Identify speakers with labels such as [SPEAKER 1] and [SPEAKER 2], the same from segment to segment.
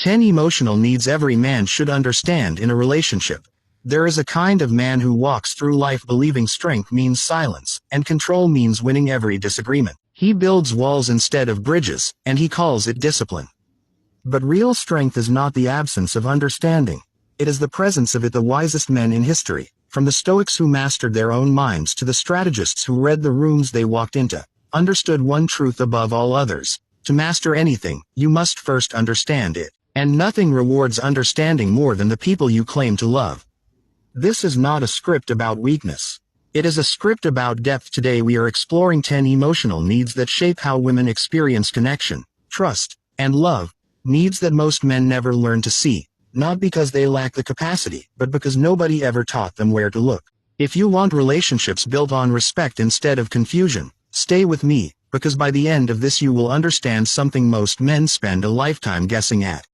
[SPEAKER 1] 10 emotional needs every man should understand in a relationship. There is a kind of man who walks through life believing strength means silence, and control means winning every disagreement. He builds walls instead of bridges, and he calls it discipline. But real strength is not the absence of understanding. It is the presence of it. The wisest men in history, from the Stoics who mastered their own minds to the strategists who read the rooms they walked into, understood one truth above all others. To master anything, you must first understand it. And nothing rewards understanding more than the people you claim to love. This is not a script about weakness. It is a script about depth. Today we are exploring 10 emotional needs that shape how women experience connection, trust, and love. Needs that most men never learn to see, not because they lack the capacity, but because nobody ever taught them where to look. If you want relationships built on respect instead of confusion, stay with me, because by the end of this you will understand something most men spend a lifetime guessing at.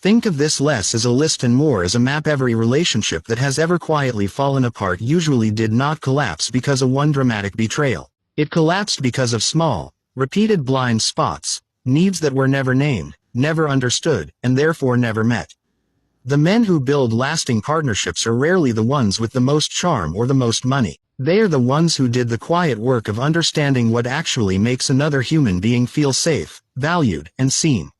[SPEAKER 1] Think of this less as a list and more as a map. Every relationship that has ever quietly fallen apart usually did not collapse because of one dramatic betrayal. It collapsed because of small, repeated blind spots, needs that were never named, never understood, and therefore never met. The men who build lasting partnerships are rarely the ones with the most charm or the most money. They are the ones who did the quiet work of understanding what actually makes another human being feel safe, valued, and seen.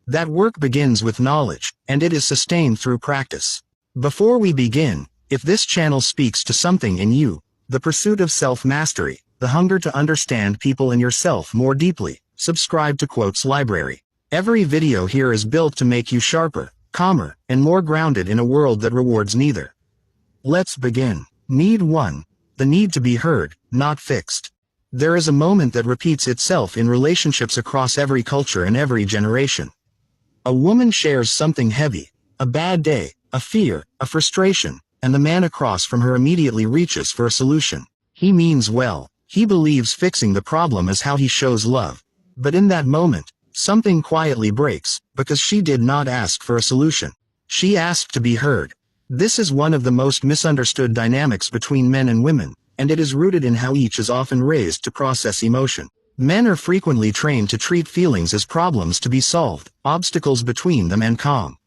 [SPEAKER 1] That work begins with knowledge, and it is sustained through practice. Before we begin, if this channel speaks to something in you, the pursuit of self-mastery, the hunger to understand people and yourself more deeply, subscribe to Quotes Library. Every video here is built to make you sharper, calmer, and more grounded in a world that rewards neither. Let's begin. Need 1. The need to be heard, not fixed. There is a moment that repeats itself in relationships across every culture and every generation. A woman shares something heavy, a bad day, a fear, a frustration, and the man across from her immediately reaches for a solution. He means well. He believes fixing the problem is how he shows love. But in that moment, something quietly breaks, because she did not ask for a solution. She asked to be heard. This is one of the most misunderstood dynamics between men and women, and it is rooted in how each is often raised to process emotion. Men are frequently trained to treat feelings as problems to be solved, obstacles between them and calm.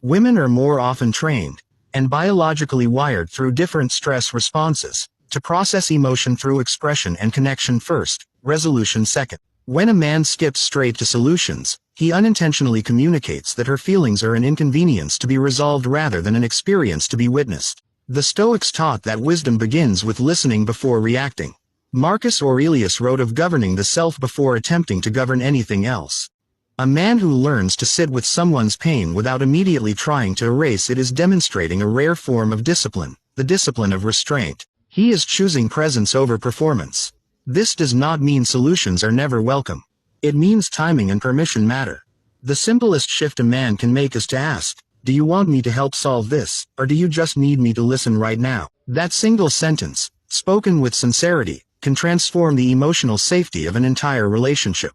[SPEAKER 1] Women are more often trained, and biologically wired through different stress responses, to process emotion through expression and connection first, resolution second. When a man skips straight to solutions, he unintentionally communicates that her feelings are an inconvenience to be resolved rather than an experience to be witnessed. The Stoics taught that wisdom begins with listening before reacting. Marcus Aurelius wrote of governing the self before attempting to govern anything else. A man who learns to sit with someone's pain without immediately trying to erase it is demonstrating a rare form of discipline, the discipline of restraint. He is choosing presence over performance. This does not mean solutions are never welcome. It means timing and permission matter. The simplest shift a man can make is to ask, "Do you want me to help solve this, or do you just need me to listen right now?" That single sentence, spoken with sincerity, can transform the emotional safety of an entire relationship.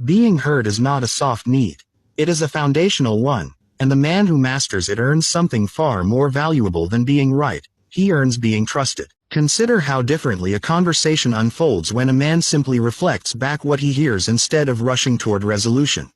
[SPEAKER 1] Being heard is not a soft need. It is a foundational one, and the man who masters it earns something far more valuable than being right. He earns being trusted. Consider how differently a conversation unfolds when a man simply reflects back what he hears instead of rushing toward resolution.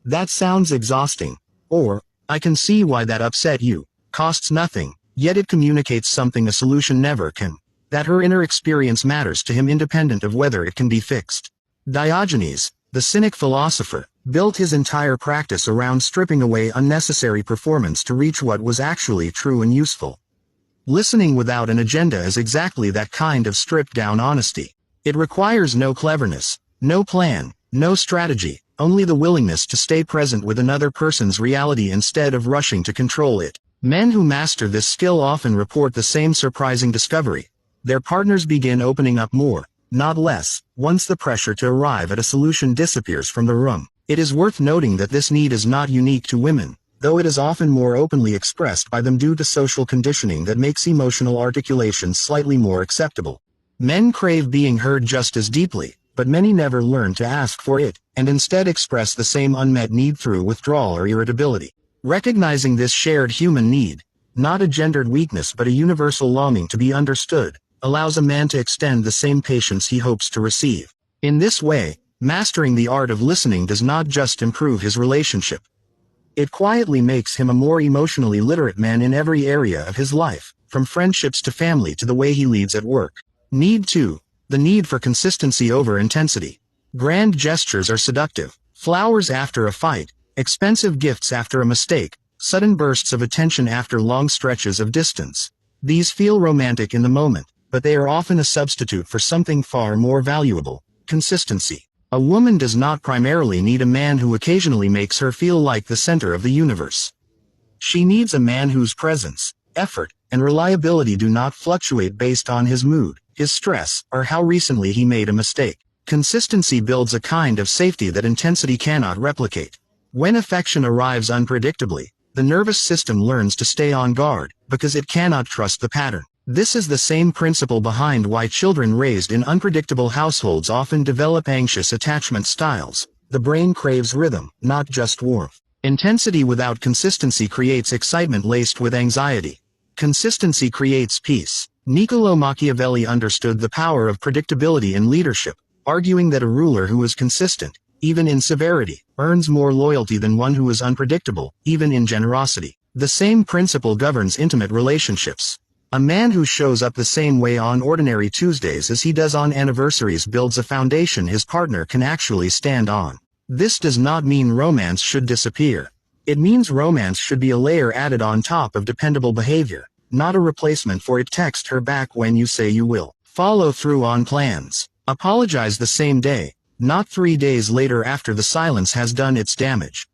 [SPEAKER 1] "That sounds exhausting," or, "I can see why that upset you," costs nothing, yet it communicates something a solution never can. That her inner experience matters to him independent of whether it can be fixed. Diogenes, the Cynic philosopher, built his entire practice around stripping away unnecessary performance to reach what was actually true and useful. Listening without an agenda is exactly that kind of stripped-down honesty. It requires no cleverness, no plan, no strategy, only the willingness to stay present with another person's reality instead of rushing to control it. Men who master this skill often report the same surprising discovery. Their partners begin opening up more, not less, once the pressure to arrive at a solution disappears from the room. It is worth noting that this need is not unique to women, though it is often more openly expressed by them due to social conditioning that makes emotional articulation slightly more acceptable. Men crave being heard just as deeply, but many never learn to ask for it, and instead express the same unmet need through withdrawal or irritability. Recognizing this shared human need, not a gendered weakness but a universal longing to be understood, allows a man to extend the same patience he hopes to receive. In this way, mastering the art of listening does not just improve his relationship. It quietly makes him a more emotionally literate man in every area of his life, from friendships to family to the way he leads at work. Need 2. The need for consistency over intensity. Grand gestures are seductive. Flowers after a fight, expensive gifts after a mistake, sudden bursts of attention after long stretches of distance. These feel romantic in the moment, but they are often a substitute for something far more valuable: consistency. A woman does not primarily need a man who occasionally makes her feel like the center of the universe. She needs a man whose presence, effort, and reliability do not fluctuate based on his mood, his stress, or how recently he made a mistake. Consistency builds a kind of safety that intensity cannot replicate. When affection arrives unpredictably, the nervous system learns to stay on guard, because it cannot trust the pattern. This is the same principle behind why children raised in unpredictable households often develop anxious attachment styles. The brain craves rhythm, not just warmth. Intensity without consistency creates excitement laced with anxiety. Consistency creates peace. Niccolò Machiavelli understood the power of predictability in leadership, arguing that a ruler who is consistent, even in severity, earns more loyalty than one who is unpredictable, even in generosity. The same principle governs intimate relationships. A man who shows up the same way on ordinary Tuesdays as he does on anniversaries builds a foundation his partner can actually stand on. This does not mean romance should disappear. It means romance should be a layer added on top of dependable behavior, not a replacement for it. Text her back when you say you will. Follow through on plans. Apologize the same day, not 3 days later after the silence has done its damage.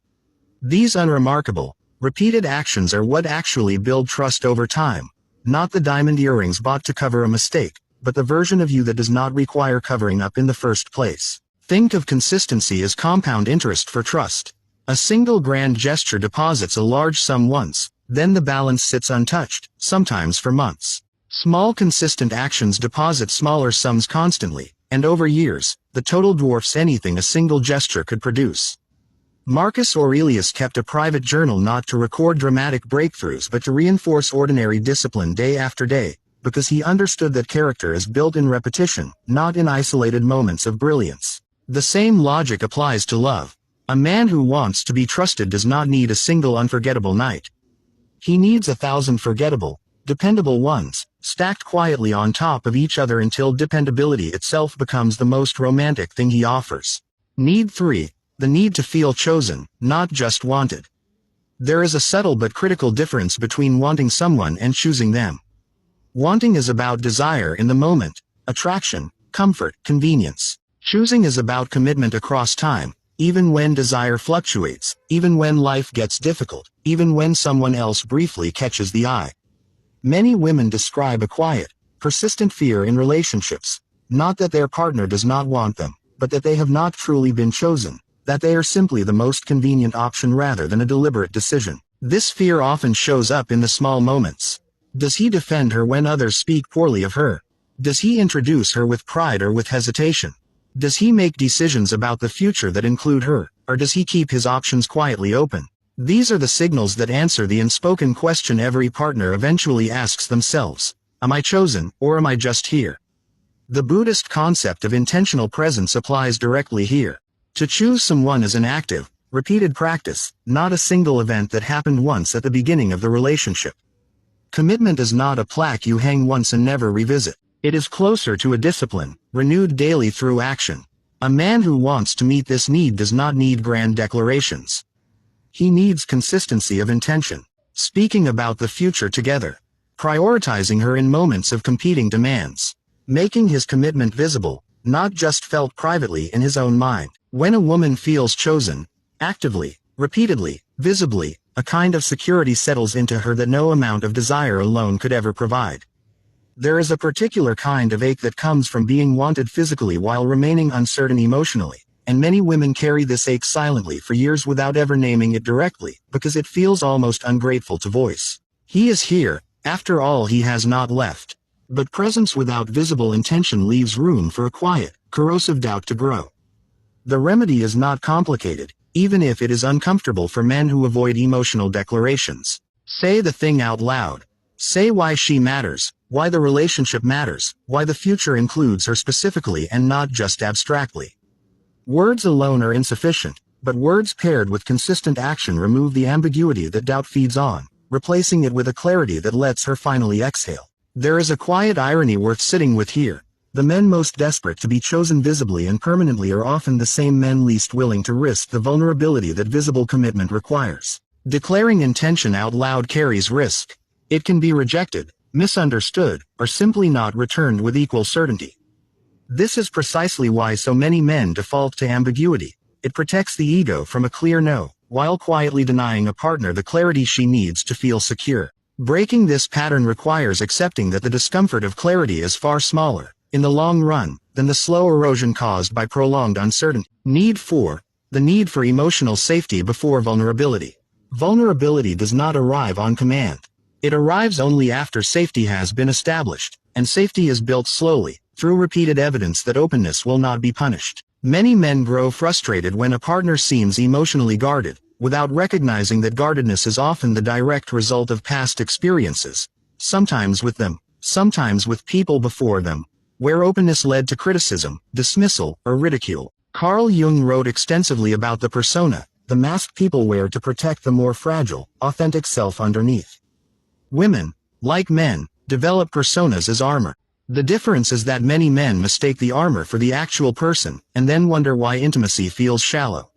[SPEAKER 1] These unremarkable, repeated actions are what actually build trust over time. Not the diamond earrings bought to cover a mistake, but the version of you that does not require covering up in the first place. Think of consistency as compound interest for trust. A single grand gesture deposits a large sum once, then the balance sits untouched, sometimes for months. Small consistent actions deposit smaller sums constantly, and over years, the total dwarfs anything a single gesture could produce. Marcus Aurelius kept a private journal not to record dramatic breakthroughs but to reinforce ordinary discipline day after day, because he understood that character is built in repetition, not in isolated moments of brilliance. The same logic applies to love. A man who wants to be trusted does not need a single unforgettable night. He needs 1,000 forgettable, dependable ones, stacked quietly on top of each other until dependability itself becomes the most romantic thing he offers. Need 3. The need to feel chosen, not just wanted. There is a subtle but critical difference between wanting someone and choosing them. Wanting is about desire in the moment, attraction, comfort, convenience. Choosing is about commitment across time, even when desire fluctuates, even when life gets difficult, even when someone else briefly catches the eye. Many women describe a quiet, persistent fear in relationships, not that their partner does not want them, but that they have not truly been chosen, that they are simply the most convenient option rather than a deliberate decision. This fear often shows up in the small moments. Does he defend her when others speak poorly of her? Does he introduce her with pride or with hesitation? Does he make decisions about the future that include her, or does he keep his options quietly open? These are the signals that answer the unspoken question every partner eventually asks themselves: am I chosen, or am I just here? The Buddhist concept of intentional presence applies directly here. To choose someone is an active, repeated practice, not a single event that happened once at the beginning of the relationship. Commitment is not a plaque you hang once and never revisit. It is closer to a discipline, renewed daily through action. A man who wants to meet this need does not need grand declarations. He needs consistency of intention, speaking about the future together, prioritizing her in moments of competing demands, making his commitment visible, not just felt privately in his own mind. When a woman feels chosen, actively, repeatedly, visibly, a kind of security settles into her that no amount of desire alone could ever provide. There is a particular kind of ache that comes from being wanted physically while remaining uncertain emotionally, and many women carry this ache silently for years without ever naming it directly, because it feels almost ungrateful to voice. He is here, after all he has not left. But presence without visible intention leaves room for a quiet, corrosive doubt to grow. The remedy is not complicated, even if it is uncomfortable for men who avoid emotional declarations. Say the thing out loud. Say why she matters, why the relationship matters, why the future includes her specifically and not just abstractly. Words alone are insufficient. But words paired with consistent action remove the ambiguity that doubt feeds on, replacing it with a clarity that lets her finally exhale. There is a quiet irony worth sitting with here. The men most desperate to be chosen visibly and permanently are often the same men least willing to risk the vulnerability that visible commitment requires. Declaring intention out loud carries risk. It can be rejected, misunderstood, or simply not returned with equal certainty. This is precisely why so many men default to ambiguity. It protects the ego from a clear no, while quietly denying a partner the clarity she needs to feel secure. Breaking this pattern requires accepting that the discomfort of clarity is far smaller, in the long run, than the slow erosion caused by prolonged uncertainty. The need for emotional safety before vulnerability. Vulnerability does not arrive on command. It arrives only after safety has been established, and safety is built slowly, through repeated evidence that openness will not be punished. Many men grow frustrated when a partner seems emotionally guarded, without recognizing that guardedness is often the direct result of past experiences, sometimes with them, sometimes with people before them, where openness led to criticism, dismissal, or ridicule. Carl Jung wrote extensively about the persona, the mask people wear to protect the more fragile, authentic self underneath. Women, like men, develop personas as armor. The difference is that many men mistake the armor for the actual person, and then wonder why intimacy feels shallow.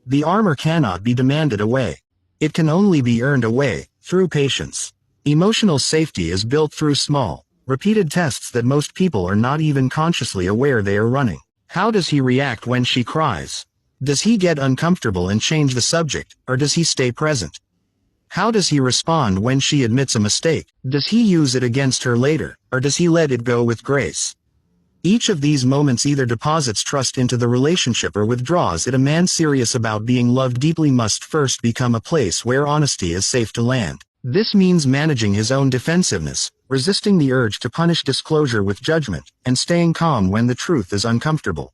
[SPEAKER 1] The armor cannot be demanded away. It can only be earned away, through patience. Emotional safety is built through small, repeated tests that most people are not even consciously aware they are running. How does he react when she cries? Does he get uncomfortable and change the subject, or does he stay present? How does he respond when she admits a mistake? Does he use it against her later, or does he let it go with grace? Each of these moments either deposits trust into the relationship or withdraws it. A man serious about being loved deeply must first become a place where honesty is safe to land. This means managing his own defensiveness, resisting the urge to punish disclosure with judgment, and staying calm when the truth is uncomfortable.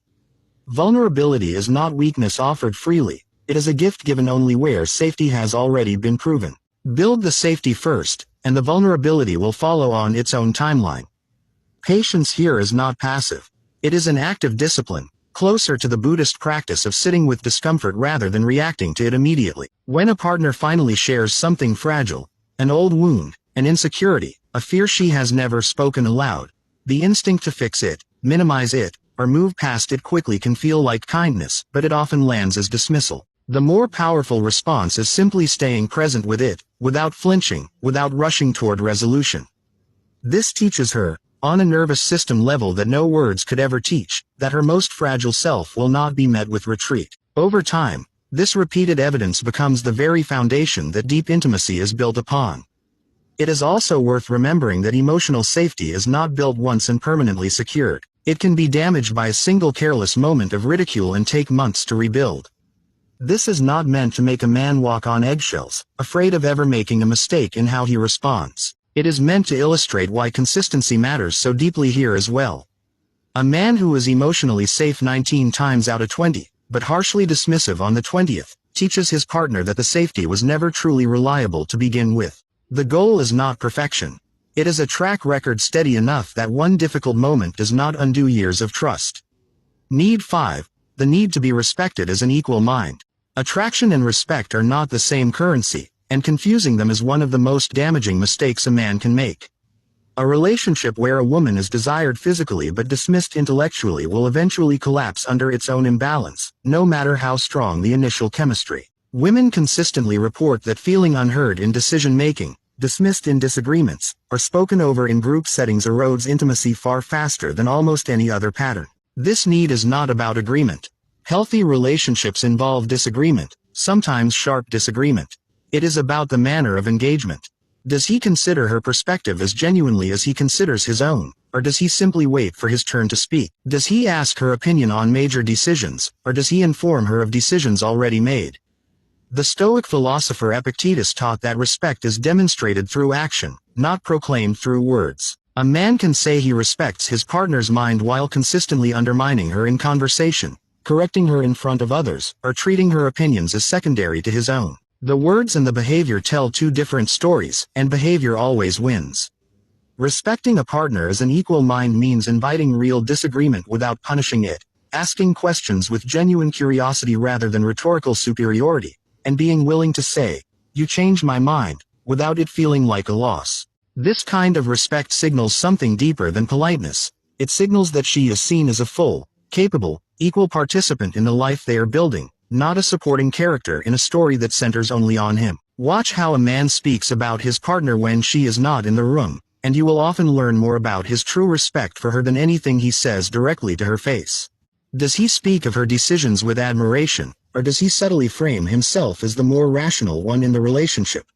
[SPEAKER 1] Vulnerability is not weakness offered freely. It is a gift given only where safety has already been proven. Build the safety first, and the vulnerability will follow on its own timeline. Patience here is not passive. It is an active discipline, closer to the Buddhist practice of sitting with discomfort rather than reacting to it immediately. When a partner finally shares something fragile, an old wound, an insecurity, a fear she has never spoken aloud, the instinct to fix it, minimize it, or move past it quickly can feel like kindness, but it often lands as dismissal. The more powerful response is simply staying present with it, without flinching, without rushing toward resolution. This teaches her, on a nervous system level that no words could ever teach, that her most fragile self will not be met with retreat. Over time, this repeated evidence becomes the very foundation that deep intimacy is built upon. It is also worth remembering that emotional safety is not built once and permanently secured. It can be damaged by a single careless moment of ridicule and take months to rebuild. This is not meant to make a man walk on eggshells, afraid of ever making a mistake in how he responds. It is meant to illustrate why consistency matters so deeply here as well. A man who is emotionally safe 19 times out of 20, but harshly dismissive on the 20th, teaches his partner that the safety was never truly reliable to begin with. The goal is not perfection. It is a track record steady enough that one difficult moment does not undo years of trust. Need 5. The need to be respected as an equal mind. Attraction and respect are not the same currency, and confusing them is one of the most damaging mistakes a man can make. A relationship where a woman is desired physically but dismissed intellectually will eventually collapse under its own imbalance, no matter how strong the initial chemistry. Women consistently report that feeling unheard in decision-making, dismissed in disagreements, or spoken over in group settings erodes intimacy far faster than almost any other pattern. This need is not about agreement. Healthy relationships involve disagreement, sometimes sharp disagreement. It is about the manner of engagement. Does he consider her perspective as genuinely as he considers his own, or does he simply wait for his turn to speak? Does he ask her opinion on major decisions, or does he inform her of decisions already made? The Stoic philosopher Epictetus taught that respect is demonstrated through action, not proclaimed through words. A man can say he respects his partner's mind while consistently undermining her in conversation, correcting her in front of others, or treating her opinions as secondary to his own. The words and the behavior tell two different stories, and behavior always wins. Respecting a partner as an equal mind means inviting real disagreement without punishing it, asking questions with genuine curiosity rather than rhetorical superiority, and being willing to say, "You changed my mind," without it feeling like a loss. This kind of respect signals something deeper than politeness. It signals that she is seen as a full, capable, equal participant in the life they are building, not a supporting character in a story that centers only on him. Watch how a man speaks about his partner when she is not in the room, and you will often learn more about his true respect for her than anything he says directly to her face. Does he speak of her decisions with admiration, or does he subtly frame himself as the more rational one in the relationship?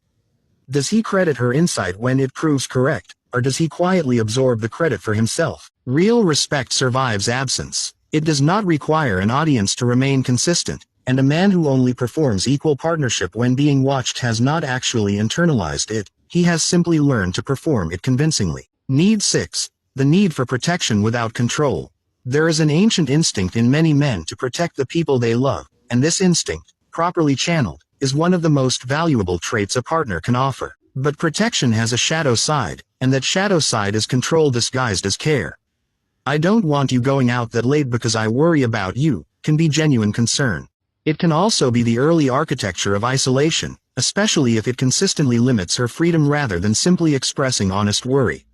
[SPEAKER 1] Does he credit her insight when it proves correct, or does he quietly absorb the credit for himself? Real respect survives absence. It does not require an audience to remain consistent, and a man who only performs equal partnership when being watched has not actually internalized it, he has simply learned to perform it convincingly. Need 6. The need for protection without control. There is an ancient instinct in many men to protect the people they love, and this instinct, properly channeled, is one of the most valuable traits a partner can offer. But protection has a shadow side, and that shadow side is control disguised as care. "I don't want you going out that late because I worry about you," can be genuine concern. It can also be the early architecture of isolation, especially if it consistently limits her freedom rather than simply expressing honest worry.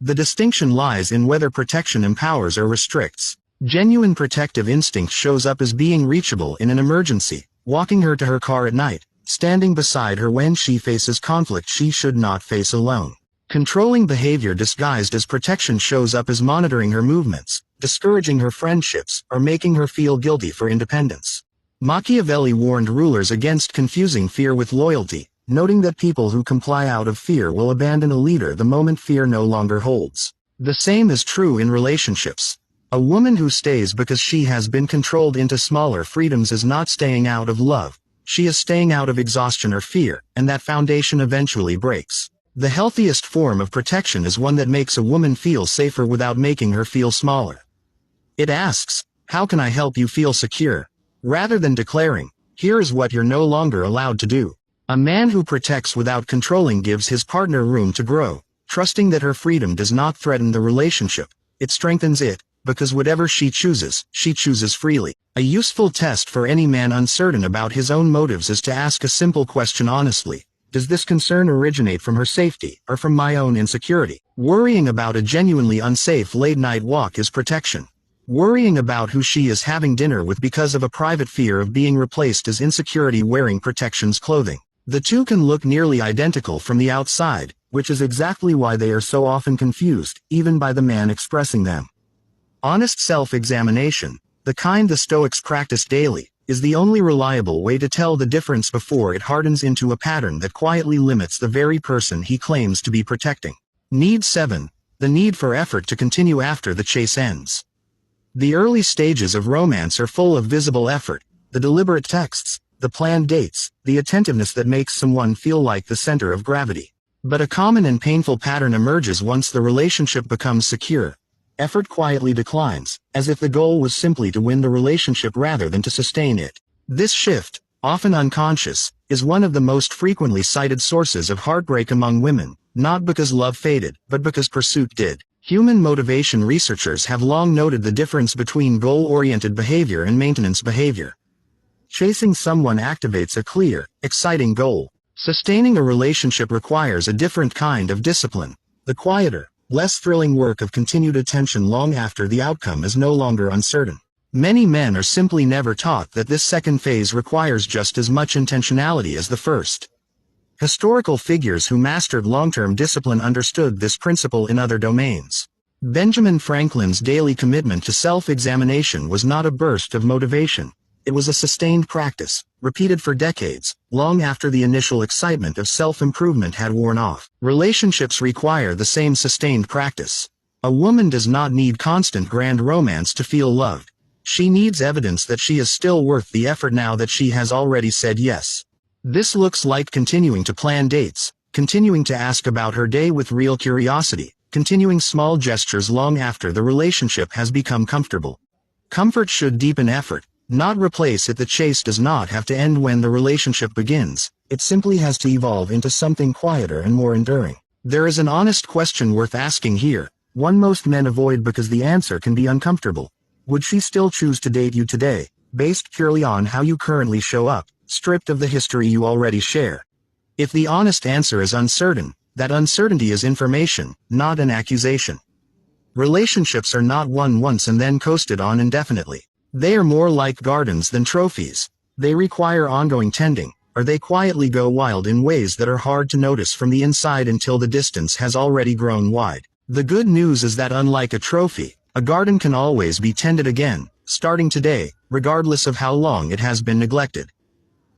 [SPEAKER 1] The distinction lies in whether protection empowers or restricts. Genuine protective instinct shows up as being reachable in an emergency, walking her to her car at night, standing beside her when she faces conflict she should not face alone. Controlling behavior disguised as protection shows up as monitoring her movements, discouraging her friendships, or making her feel guilty for independence. Machiavelli warned rulers against confusing fear with loyalty, noting that people who comply out of fear will abandon a leader the moment fear no longer holds. The same is true in relationships. A woman who stays because she has been controlled into smaller freedoms is not staying out of love. She is staying out of exhaustion or fear, and that foundation eventually breaks. The healthiest form of protection is one that makes a woman feel safer without making her feel smaller. It asks, "How can I help you feel secure?" rather than declaring, "Here is what you're no longer allowed to do." A man who protects without controlling gives his partner room to grow, trusting that her freedom does not threaten the relationship. It strengthens it, because whatever she chooses freely. A useful test for any man uncertain about his own motives is to ask a simple question honestly. Does this concern originate from her safety, or from my own insecurity? Worrying about a genuinely unsafe late-night walk is protection. Worrying about who she is having dinner with because of a private fear of being replaced is insecurity wearing protection's clothing. The two can look nearly identical from the outside, which is exactly why they are so often confused, even by the man expressing them. Honest self-examination, the kind the Stoics practice daily, is the only reliable way to tell the difference before it hardens into a pattern that quietly limits the very person he claims to be protecting. Need 7. The need for effort to continue after the chase ends. The early stages of romance are full of visible effort, the deliberate texts, the planned dates, the attentiveness that makes someone feel like the center of gravity. But a common and painful pattern emerges once the relationship becomes secure. Effort quietly declines, as if the goal was simply to win the relationship rather than to sustain it. This shift, often unconscious, is one of the most frequently cited sources of heartbreak among women, not because love faded, but because pursuit did. Human motivation researchers have long noted the difference between goal-oriented behavior and maintenance behavior. Chasing someone activates a clear, exciting goal. Sustaining a relationship requires a different kind of discipline. The quieter, less thrilling work of continued attention long after the outcome is no longer uncertain. Many men are simply never taught that this second phase requires just as much intentionality as the first. Historical figures who mastered long-term discipline understood this principle in other domains. Benjamin Franklin's daily commitment to self-examination was not a burst of motivation. It was a sustained practice, repeated for decades, long after the initial excitement of self-improvement had worn off. Relationships require the same sustained practice. A woman does not need constant grand romance to feel loved. She needs evidence that she is still worth the effort now that she has already said yes. This looks like continuing to plan dates, continuing to ask about her day with real curiosity, continuing small gestures long after the relationship has become comfortable. Comfort should deepen effort, not replace it. The chase does not have to end when the relationship begins. It simply has to evolve into something quieter and more enduring. There is an honest question worth asking here, one most men avoid because the answer can be uncomfortable. Would she still choose to date you today, based purely on how you currently show up, stripped of the history you already share? If the honest answer is uncertain, that uncertainty is information, not an accusation. Relationships are not won once and then coasted on indefinitely. They are more like gardens than trophies. They require ongoing tending, or they quietly go wild in ways that are hard to notice from the inside until the distance has already grown wide. The good news is that unlike a trophy, a garden can always be tended again, starting today, regardless of how long it has been neglected.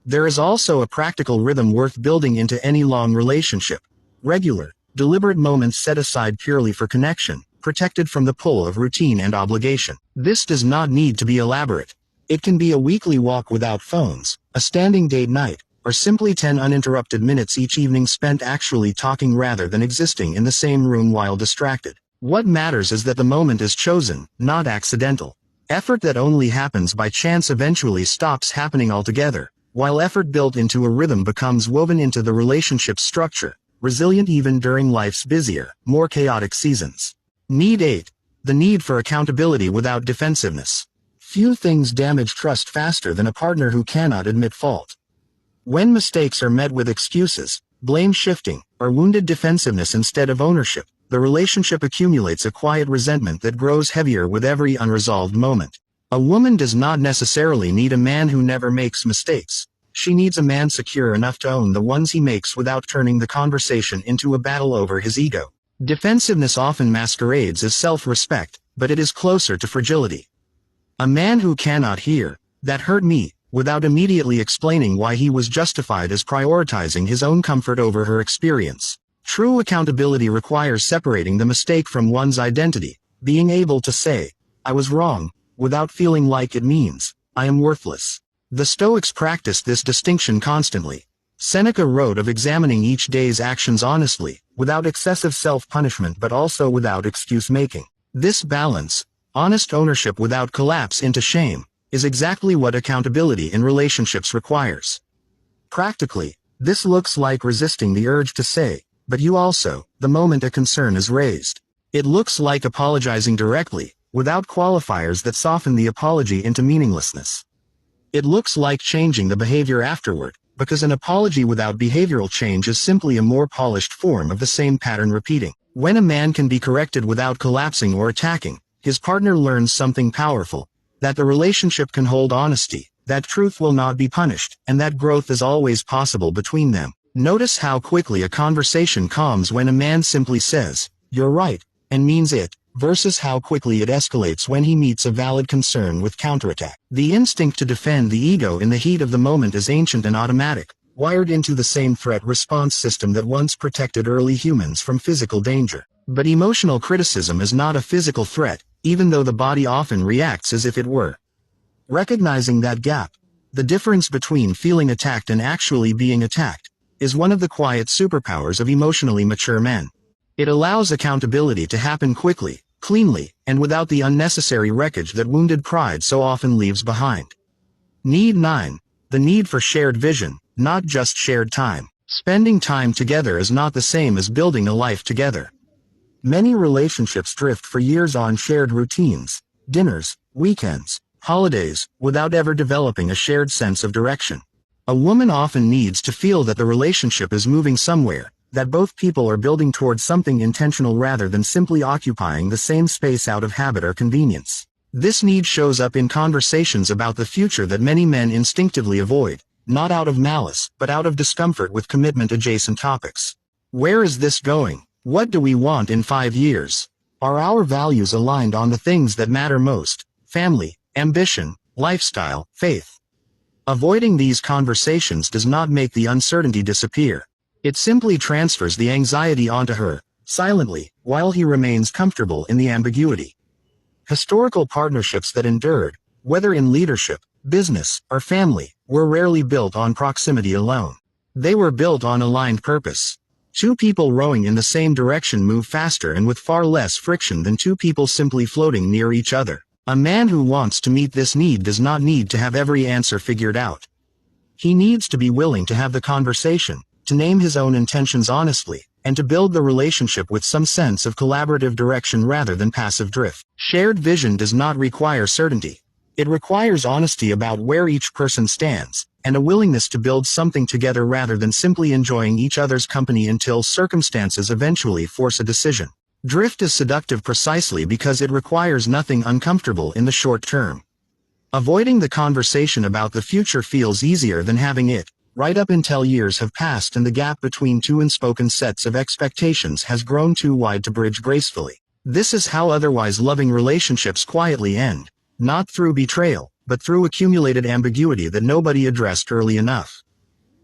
[SPEAKER 1] There is also a practical rhythm worth building into any long relationship. Regular, deliberate moments set aside purely for connection, protected from the pull of routine and obligation. This does not need to be elaborate. It can be a weekly walk without phones, a standing date night, or simply 10 uninterrupted minutes each evening spent actually talking rather than existing in the same room while distracted. What matters is that the moment is chosen, not accidental. Effort that only happens by chance eventually stops happening altogether, while effort built into a rhythm becomes woven into the relationship structure, resilient even during life's busier, more chaotic seasons. Need 8. The need for accountability without defensiveness. Few things damage trust faster than a partner who cannot admit fault. When mistakes are met with excuses, blame shifting, or wounded defensiveness instead of ownership, the relationship accumulates a quiet resentment that grows heavier with every unresolved moment. A woman does not necessarily need a man who never makes mistakes. She needs a man secure enough to own the ones he makes without turning the conversation into a battle over his ego. Defensiveness often masquerades as self-respect, but it is closer to fragility. A man who cannot hear, "That hurt me," without immediately explaining why he was justified as prioritizing his own comfort over her experience. True accountability requires separating the mistake from one's identity, being able to say, "I was wrong," without feeling like it means, "I am worthless." The Stoics practiced this distinction constantly. Seneca wrote of examining each day's actions honestly, without excessive self-punishment but also without excuse-making. This balance, honest ownership without collapse into shame, is exactly what accountability in relationships requires. Practically, this looks like resisting the urge to say, "But you also," the moment a concern is raised. It looks like apologizing directly, without qualifiers that soften the apology into meaninglessness. It looks like changing the behavior afterward, because an apology without behavioral change is simply a more polished form of the same pattern repeating. When a man can be corrected without collapsing or attacking, his partner learns something powerful, that the relationship can hold honesty, that truth will not be punished, and that growth is always possible between them. Notice how quickly a conversation calms when a man simply says, "You're right," and means it, versus how quickly it escalates when he meets a valid concern with counterattack. The instinct to defend the ego in the heat of the moment is ancient and automatic, wired into the same threat response system that once protected early humans from physical danger. But emotional criticism is not a physical threat, even though the body often reacts as if it were. Recognizing that gap, the difference between feeling attacked and actually being attacked, is one of the quiet superpowers of emotionally mature men. It allows accountability to happen quickly, cleanly, and without the unnecessary wreckage that wounded pride so often leaves behind. Need 9. The need for shared vision, not just shared time. Spending time together is not the same as building a life together. Many relationships drift for years on shared routines, dinners, weekends, holidays, without ever developing a shared sense of direction. A woman often needs to feel that the relationship is moving somewhere, that both people are building towards something intentional rather than simply occupying the same space out of habit or convenience. This need shows up in conversations about the future that many men instinctively avoid, not out of malice, but out of discomfort with commitment-adjacent topics. Where is this going? What do we want in 5 years? Are our values aligned on the things that matter most? Family, ambition, lifestyle, faith. Avoiding these conversations does not make the uncertainty disappear. It simply transfers the anxiety onto her, silently, while he remains comfortable in the ambiguity. Historical partnerships that endured, whether in leadership, business, or family, were rarely built on proximity alone. They were built on aligned purpose. Two people rowing in the same direction move faster and with far less friction than two people simply floating near each other. A man who wants to meet this need does not need to have every answer figured out. He needs to be willing to have the conversation, to name his own intentions honestly, and to build the relationship with some sense of collaborative direction rather than passive drift. Shared vision does not require certainty. It requires honesty about where each person stands, and a willingness to build something together rather than simply enjoying each other's company until circumstances eventually force a decision. Drift is seductive precisely because it requires nothing uncomfortable in the short term. Avoiding the conversation about the future feels easier than having it, right up until years have passed and the gap between two unspoken sets of expectations has grown too wide to bridge gracefully. This is how otherwise loving relationships quietly end, not through betrayal, but through accumulated ambiguity that nobody addressed early enough.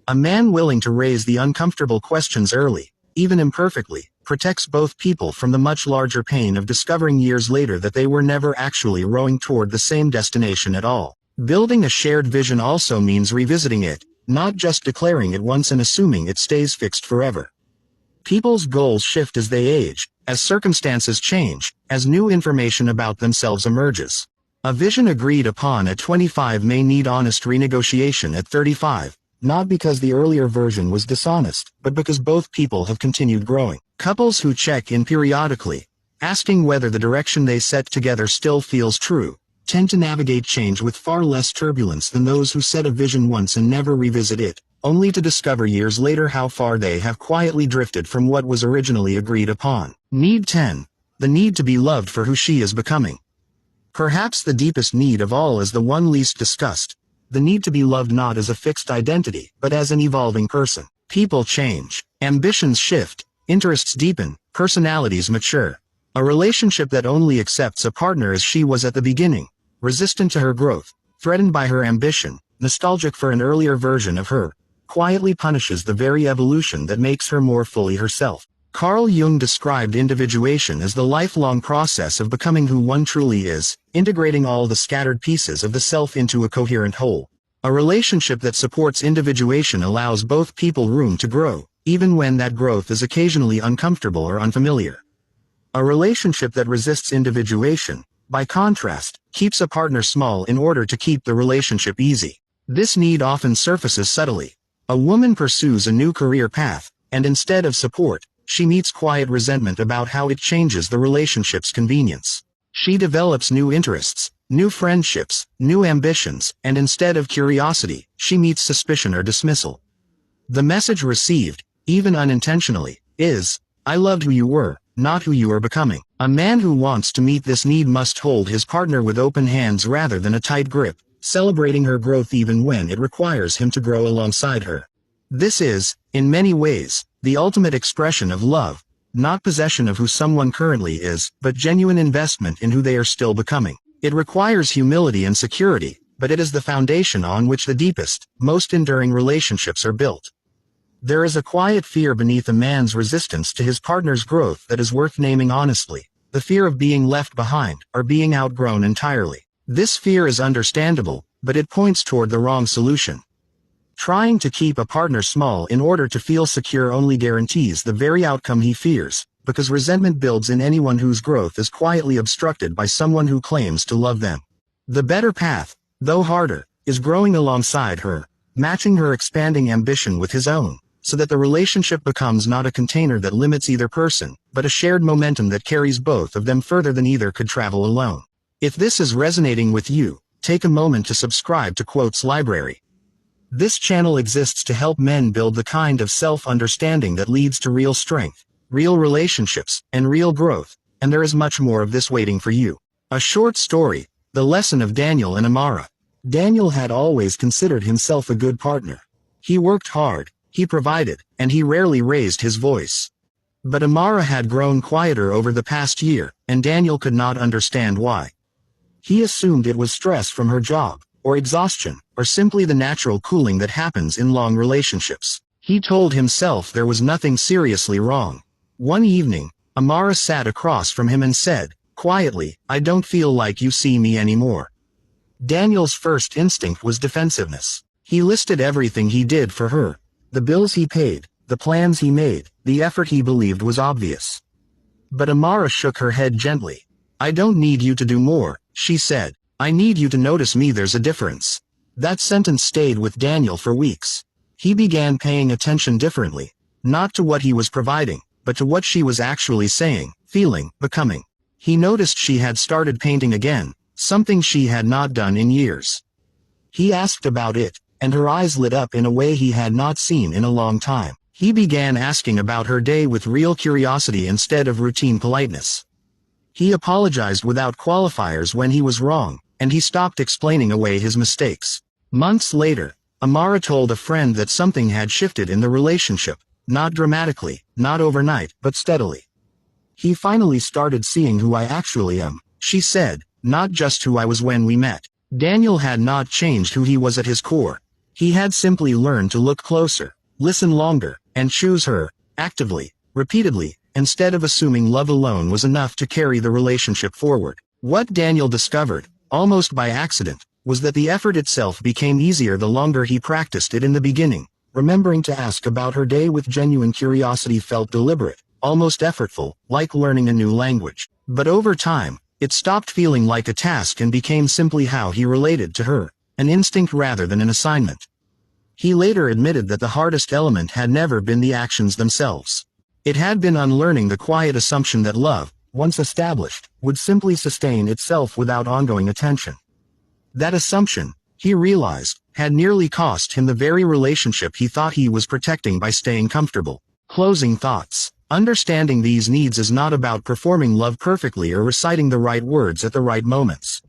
[SPEAKER 1] A man willing to raise the uncomfortable questions early, even imperfectly, protects both people from the much larger pain of discovering years later that they were never actually rowing toward the same destination at all. Building a shared vision also means revisiting it, not just declaring it once and assuming it stays fixed forever. People's goals shift as they age, as circumstances change, as new information about themselves emerges. A vision agreed upon at 25 may need honest renegotiation at 35, not because the earlier version was dishonest, but because both people have continued growing. Couples who check in periodically, asking whether the direction they set together still feels true, tend to navigate change with far less turbulence than those who set a vision once and never revisit it, only to discover years later how far they have quietly drifted from what was originally agreed upon. Need 10. The need to be loved for who she is becoming. Perhaps the deepest need of all is the one least discussed, the need to be loved not as a fixed identity, but as an evolving person. People change, ambitions shift, interests deepen, personalities mature. A relationship that only accepts a partner as she was at the beginning, resistant to her growth, threatened by her ambition, nostalgic for an earlier version of her, quietly punishes the very evolution that makes her more fully herself. Carl Jung described individuation as the lifelong process of becoming who one truly is, integrating all the scattered pieces of the self into a coherent whole. A relationship that supports individuation allows both people room to grow, even when that growth is occasionally uncomfortable or unfamiliar. A relationship that resists individuation, by contrast, keeps a partner small in order to keep the relationship easy. This need often surfaces subtly. A woman pursues a new career path, and instead of support, she meets quiet resentment about how it changes the relationship's convenience. She develops new interests, new friendships, new ambitions, and instead of curiosity, she meets suspicion or dismissal. The message received, even unintentionally, is, "I loved who you were, not who you are becoming." A man who wants to meet this need must hold his partner with open hands rather than a tight grip, celebrating her growth even when it requires him to grow alongside her. This is, in many ways, the ultimate expression of love, not possession of who someone currently is, but genuine investment in who they are still becoming. It requires humility and security, but it is the foundation on which the deepest, most enduring relationships are built. There is a quiet fear beneath a man's resistance to his partner's growth that is worth naming honestly, the fear of being left behind, or being outgrown entirely. This fear is understandable, but it points toward the wrong solution. Trying to keep a partner small in order to feel secure only guarantees the very outcome he fears, because resentment builds in anyone whose growth is quietly obstructed by someone who claims to love them. The better path, though harder, is growing alongside her, matching her expanding ambition with his own, so that the relationship becomes not a container that limits either person, but a shared momentum that carries both of them further than either could travel alone. If this is resonating with you, take a moment to subscribe to Quotes Library. This channel exists to help men build the kind of self-understanding that leads to real strength, real relationships, and real growth, and there is much more of this waiting for you. A short story, The Lesson of Daniel and Amara. Daniel had always considered himself a good partner. He worked hard, he provided, and he rarely raised his voice. But Amara had grown quieter over the past year, and Daniel could not understand why. He assumed it was stress from her job, or exhaustion, or simply the natural cooling that happens in long relationships. He told himself there was nothing seriously wrong. One evening, Amara sat across from him and said, quietly, "I don't feel like you see me anymore." Daniel's first instinct was defensiveness. He listed everything he did for her, the bills he paid, the plans he made, the effort he believed was obvious. But Amara shook her head gently. "I don't need you to do more," she said. "I need you to notice me. There's a difference." That sentence stayed with Daniel for weeks. He began paying attention differently, not to what he was providing, but to what she was actually saying, feeling, becoming. He noticed she had started painting again, something she had not done in years. He asked about it, and her eyes lit up in a way he had not seen in a long time. He began asking about her day with real curiosity instead of routine politeness. He apologized without qualifiers when he was wrong, and he stopped explaining away his mistakes. Months later, Amara told a friend that something had shifted in the relationship, not dramatically, not overnight, but steadily. He finally started seeing who I actually am, she said, not just who I was when we met. Daniel had not changed who he was at his core. He had simply learned to look closer, listen longer, and choose her, actively, repeatedly, instead of assuming love alone was enough to carry the relationship forward. What Daniel discovered, almost by accident, was that the effort itself became easier the longer he practiced it in the beginning. Remembering to ask about her day with genuine curiosity felt deliberate, almost effortful, like learning a new language. But over time, it stopped feeling like a task and became simply how he related to her, an instinct rather than an assignment. He later admitted that the hardest element had never been the actions themselves. It had been unlearning the quiet assumption that love, once established, would simply sustain itself without ongoing attention. That assumption, he realized, had nearly cost him the very relationship he thought he was protecting by staying comfortable. Closing thoughts. Understanding these needs is not about performing love perfectly or reciting the right words at the right moments.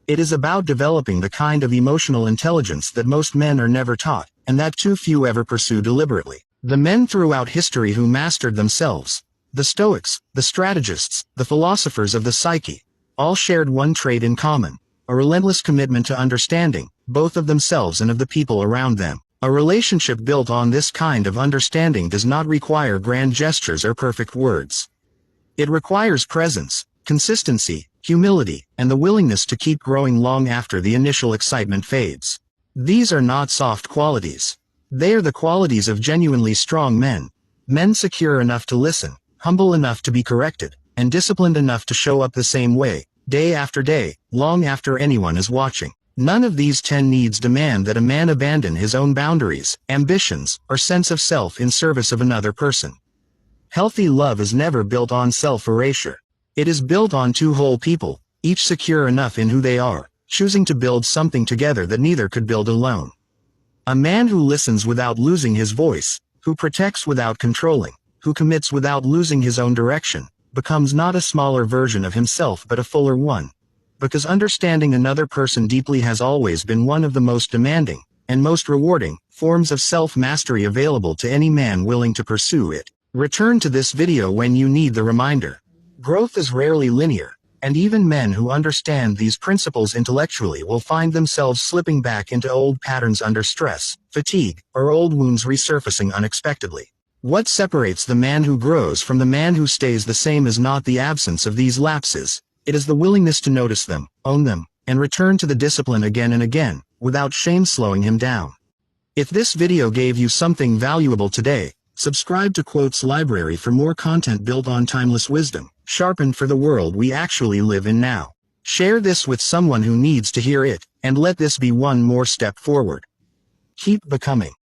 [SPEAKER 1] It is about developing the kind of emotional intelligence that most men are never taught, and that too few ever pursue deliberately. The men throughout history who mastered themselves, the Stoics, the strategists, the philosophers of the psyche, all shared one trait in common: a relentless commitment to understanding, both of themselves and of the people around them. A relationship built on this kind of understanding does not require grand gestures or perfect words. It requires presence, consistency, humility, and the willingness to keep growing long after the initial excitement fades. These are not soft qualities. They are the qualities of genuinely strong men. Men secure enough to listen, humble enough to be corrected, and disciplined enough to show up the same way, day after day, long after anyone is watching. None of these 10 needs demand that a man abandon his own boundaries, ambitions, or sense of self in service of another person. Healthy love is never built on self-erasure. It is built on two whole people, each secure enough in who they are, choosing to build something together that neither could build alone. A man who listens without losing his voice, who protects without controlling, who commits without losing his own direction, becomes not a smaller version of himself but a fuller one. Because understanding another person deeply has always been one of the most demanding, and most rewarding, forms of self-mastery available to any man willing to pursue it. Return to this video when you need the reminder. Growth is rarely linear, and even men who understand these principles intellectually will find themselves slipping back into old patterns under stress, fatigue, or old wounds resurfacing unexpectedly. What separates the man who grows from the man who stays the same is not the absence of these lapses. It is the willingness to notice them, own them, and return to the discipline again and again, without shame slowing him down. If this video gave you something valuable today, subscribe to Quotes Library for more content built on timeless wisdom, sharpened for the world we actually live in now. Share this with someone who needs to hear it, and let this be one more step forward. Keep becoming.